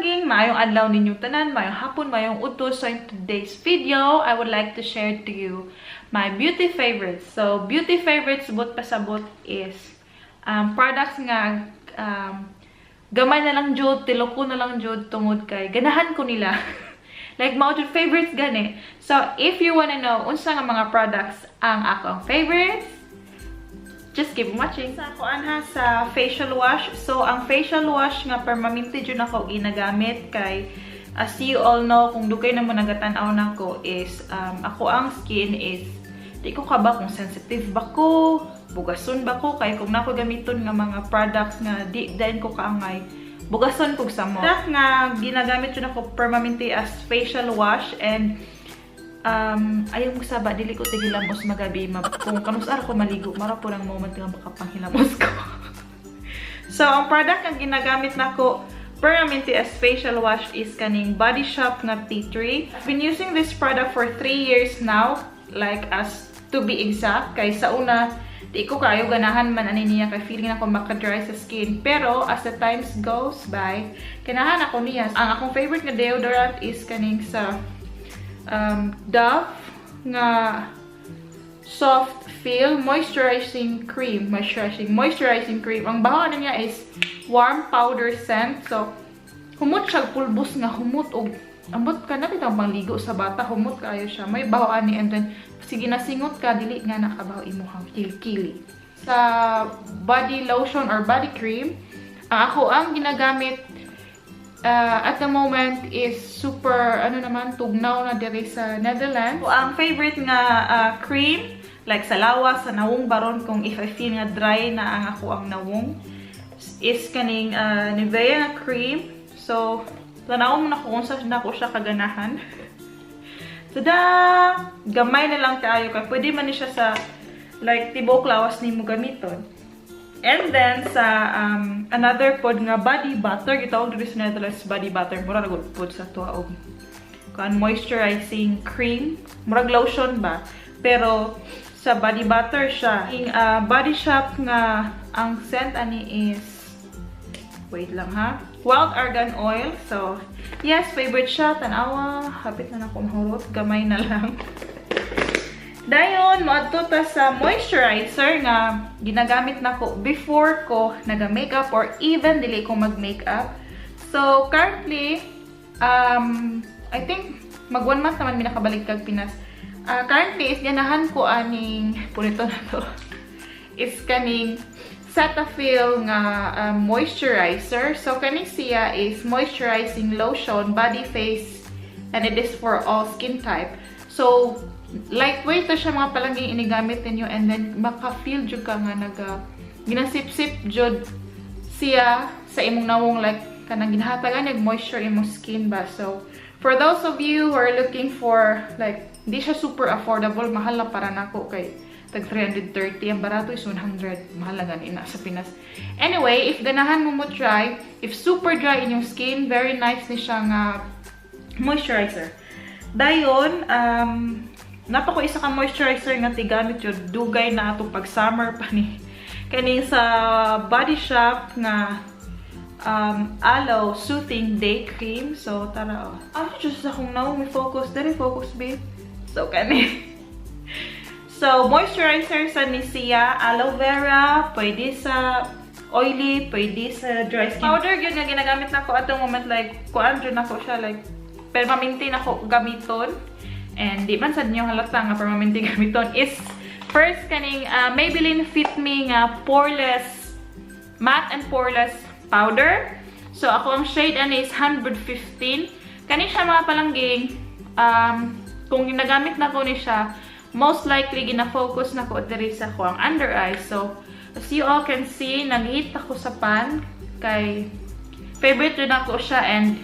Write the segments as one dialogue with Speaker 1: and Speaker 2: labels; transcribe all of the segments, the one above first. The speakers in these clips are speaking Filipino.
Speaker 1: palanggeng, maayong adlaw ninyong tanan, maayong hapon, maayong utos. So in today's video, I would like to share to you my beauty favorites. So beauty favorites but pasabot is products nga gamay na lang jud, tiloko na lang jud tungod kay ganahan ko nila. Like mao jud favorites gani. So if you wanna know unsa nga mga products ang akong favorites, just keep watching. Sa ako anha sa facial wash. So ang facial wash nga permanente jud nako ginagamit kay as you all know kung dugay na mo nagatan-aw nako is ako ang skin is di ko kaba kung sensitive ba ko, bugason ba ko kay kung nako gamiton nga mga products nga di din ko kaangay bugason kog sa mo. Product nga ginagamit jud ako permanente as facial wash and ayaw mo saba, dili ko tigilamos magabi. Kung kanus ara ko maligo, mara po ng moment nga makapanghilamos ko. So, ang product nga ginagamit nako permanente as facial wash is kaning Body Shop nga tea tree. I've been using this product for 3 years now, like as to be exact. Kay sa una, di ko kayo ganahan man ani niya kay feeling ako maka-dry sa skin. Pero as the times goes by, ganahan ako niya. Ang akong favorite nga deodorant is kaning sa Dove nga soft feel moisturizing cream. Moisturizing cream. Ang baho niya is warm powder scent. So humot siya pulbos nga humot og ambot ka na bitang pangligo sa bata, humot kayo siya. May baho ani and then sige nasingot ka dili nga nakabaho imong kilikili. Sa body lotion or body cream, ako ang ginagamit at the moment is super tugnaw na diri sa Netherlands. So, ang favorite nga cream like sa lawas sa nawong baron kung if I feel nga dry na ang ako ang nawong is kaning Nivea nga cream. So tanaw mo na kung sa na ko siya kaganahan. Tada! Gamay na lang tayo kay pwede man ni siya sa like tibok lawas nimo gamiton. And then sa another pod nga body butter, gitawag diri sa Netherlands body butter, mura ra gud pod sa tuwa og kan moisturizing cream, murag lotion ba. Pero sa body butter siya. Ing Body Shop nga ang scent ani is wait lang ha. Wild argan oil. So, yes, favorite siya. Tanawa. Hapit na akong mahurot. Gamay na lang. Dayon, maadto ta sa moisturizer nga ginagamit nako before ko naga-makeup or even dili ko mag-makeup. So, currently, I think mag 1 month naman minakabalik kag Pinas. Currently, is ganahan ko aning punito na to. Is kaning Cetaphil nga moisturizer. So kani siya is moisturizing lotion, body, face, and it is for all skin type. So lightweight to siya mga palanggeng inigamit ninyo and then maka-feel jud ka nga ginasip-sip jud siya sa imong nawong like kanang ginahatagan nag moisture imong skin ba. So for those of you who are looking for like di siya super affordable, mahal na para nako kay tag 330, ang barato is 100. Mahal na ganina sa Pinas. Anyway, if ganahan mo try, if super dry in yung skin, very nice ni siya nga moisturizer. Dayon, napako isa ka moisturizer nga tigamit yun, dugay na ato pag summer pa ni. Kani sa Body Shop nga Aloe Soothing Day Cream. So, tara, ano just akong now, may focus. Dari focus, babe. So, kani. So, moisturizer sa Nisia, aloe vera, pwede sa oily, pwede sa dry skin. Powder yun nga ginagamit na ko at the moment, like, kuan dyan ako siya, like, permanente na ko gamiton. And di man sa niyo halata nga permanente gamiton is first kaning Maybelline Fit Me nga poreless, matte and poreless powder. So, ako ang shade ani is 115. Kani siya mga palanggeng, kung ginagamit na ko ni siya, most likely gina-focus na ko diri sa ko ang under eye. So, as you all can see, nag-hit ako sa pan kay favorite rin ako siya and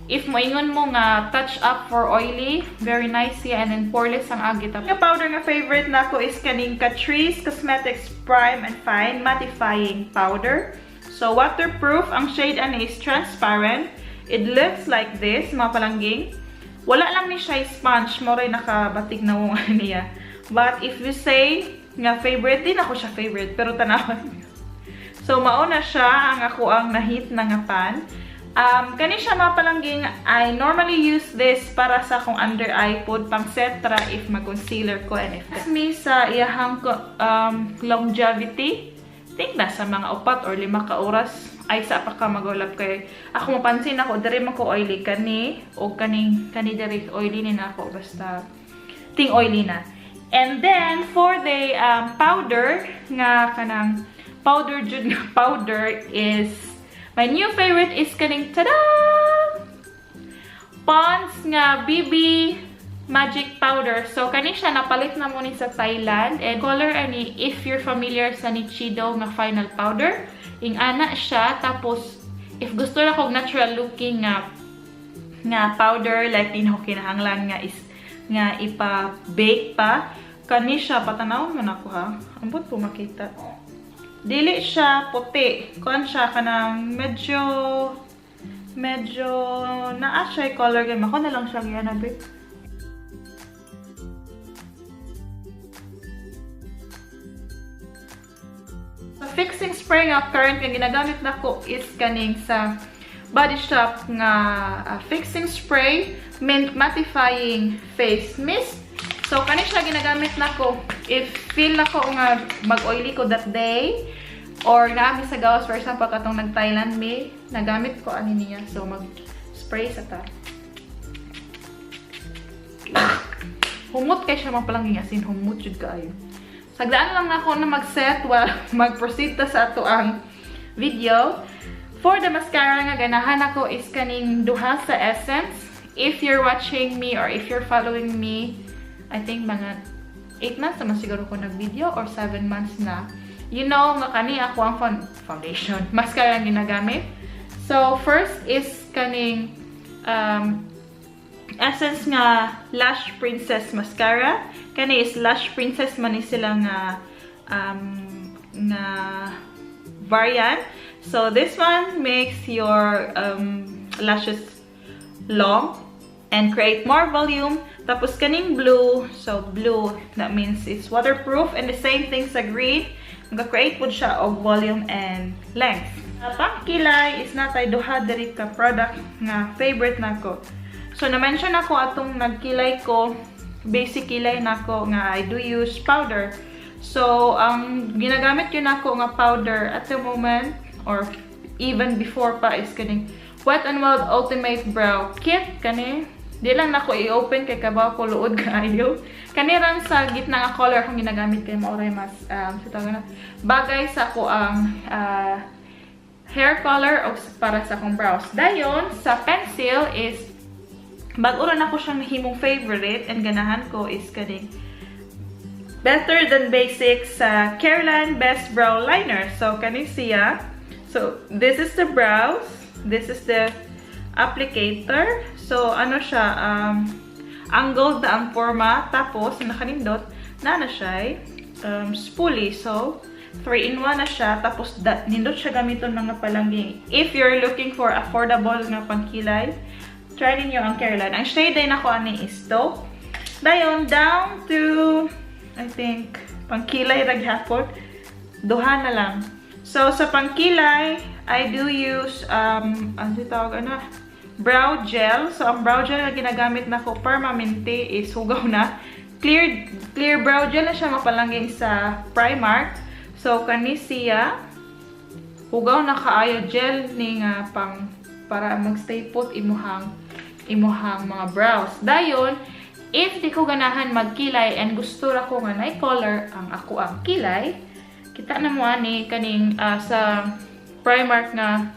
Speaker 1: if moingon mo nga touch up for oily, very nice siya and then poreless ang agita. Yung powder nga favorite na ko is kaning Catrice Cosmetics Prime and Fine Mattifying Powder. So, waterproof. Ang shade ani is transparent. It looks like this, mga palanggeng. Wala lang ni siya sponge, mo rin nakabatig na mo niya. But if you say nga favorite, din ako siya favorite, pero tanawan. So mauna siya ang ako ang nahit na nga pan. Kani siya mga palanggeng, I normally use this para sa akong under eye pod pang setra if mag-concealer ko and if me sa iyahang longevity. Think na sa mga 4 or 5 ka oras ay sa pa ka magulap kay ako mapansin ako diri man ko oily kani o kani diri oily ni na ako basta ting oily na. And then for the powder nga kanang powder jud nga powder is my new favorite is kaning tada! Pond's nga BB Magic Powder. So, kani siya napalit na mo ni sa Thailand. And color ani, if you're familiar sa ni Chido nga final powder, ing ana siya. Tapos, if gusto na kong natural looking nga powder, like din ko kinahanglan nga is nga ipa-bake pa. Kani siya, patanawon man ako ha. Ambot po makita. Dili siya puti. Kuan siya kanang medyo naa siya color game. Ako na lang siya ganabi. Sa fixing spray nga current nga ginagamit nako is kaning sa Body Shop nga fixing spray mint mattifying face mist. So, kani siya ginagamit nako if feel nako nga mag-oily ko that day or naami sa gawas, for example, katong nag-Thailand me, nagamit ko ani niya. So, mag-spray sa ta. Humot kay siya mapalangging asin, humot jud kaayo. Sagdaan lang ako na mag-set while mag-proceed ta sa ato ang video. For the mascara nga ganahan ako is kaning duha sa essence. If you're watching me or if you're following me, I think mga 8 months naman siguro ko nag-video or 7 months na. You know, nga kani ako ang foundation. Mascara ang ginagamit. So, first is kaning essence nga Lash Princess Mascara. Kani is Lash Princess man sila nga variant. So, this one makes your lashes long and create more volume. Tapos kaning blue, so blue, that means it's waterproof. And the same thing sa green, mag-create po siya of volume and length. Pang kilay is natay duha diri ka product nga favorite nako. So na-mention ako atong nagkilay ko, basic kilay nako nga I do use powder. So ang ginagamit yun ako nga powder at the moment or even before pa is kaning Wet n Wild Ultimate Brow Kit kani. Di lang nako i-open kay kabaw ko luod kaayo. Kaniran sa gitna nga color kung ginagamit kay maoray mas bagay sa ko ang hair color o para sa akong brows. Dayon sa pencil is bag-ura na ko siyang himong favorite and ganahan ko is kaning Better Than Basic sa Caroline Best Brow Liner. So kani siya. So this is the brows. This is the applicator. So, ano siya, angled na ang forma. Tapos, nakanindot, na siya spoolie. So, 3-in-1 na siya. Tapos, nindot siya gamiton mga palangging. If you're looking for affordable na pangkilay, try ninyo ang Caroline. Ang shade ay nako ani is to. Dayon, down to, I think, pangkilay raghapon. Duha na lang. So, sa pangkilay, I do use, ano tawag na? Brow gel. So, ang brow gel na ginagamit na ko permanente is hugaw na. Clear brow gel na siya mapalangging sa Primark. So, kani siya. Hugaw na kaayo gel ni nga para magstay put imuhang mga brows. Dayon, if di ko ganahan magkilay and gusto ra ko nga na color ang ako ang kilay, kita na mo ani kaning sa Primark nga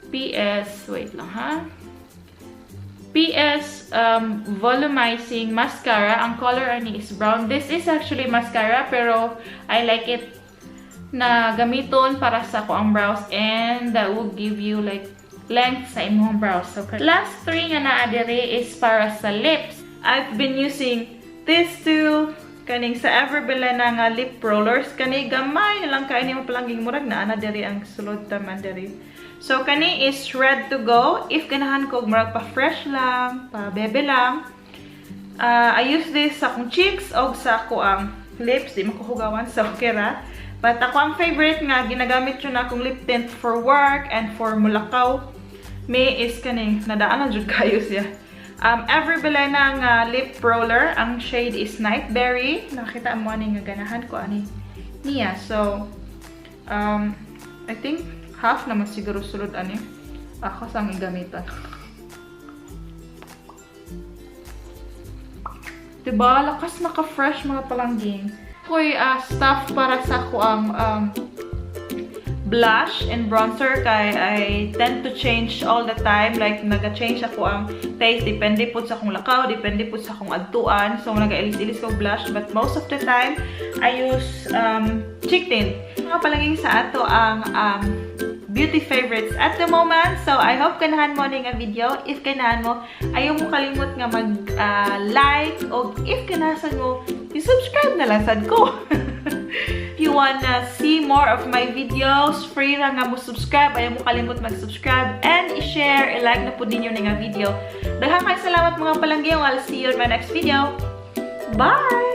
Speaker 1: PS, wait lang ha. PS volumizing mascara. Ang color ani is brown. This is actually mascara pero I like it na gamiton para sa ko ang brows and that will give you like length sa imong brows. So last 3 nga naa diri is para sa lips. I've been using this two kaning sa Everbella na nga lip rollers. Kani gamay na lang kay ni mapalangging murag na ana diri ang sulod taman diri. So, kani is ready to go. If ganahan ko, marag pa-fresh lang, pa-bebe lang. I use this sa akong cheeks o sa ako ang lips. Di makuhugawan sa okera. But ako ang favorite nga, ginagamit yun akong lip tint for work and for mulakaw. May is kaning nadaan na jud kayo siya. Ever bilay ng lip roller. Ang shade is Nightberry. Nakita mo ani nga ganahan ko ani niya. So, I think half naman siguro sulod ani. Ako sang igamitan. Diba? Lakas naka-fresh mga palanggeng. Ako'y stuff para sa ako ang blush and bronzer kay I tend to change all the time. Like, naga-change ako ang taste. Depende po sa akong lakaw, depende po sa akong adtuan. So, naga-ilis-ilis ko blush. But most of the time, I use cheek tint. Mga palanggeng sa ato ang beauty favorites at the moment. So, I hope ganahan mo ning video. If ganahan mo, ayaw mo kalimot nga mag-like o if ganahan mo, i-subscribe na lang sad ko. If you wanna see more of my videos, free ra nga mo subscribe. Ayaw mo kalimot mag-subscribe and i-share, i-like na po ninyo nga video. Daghang salamat mga palanggeng. I'll see you in my next video. Bye!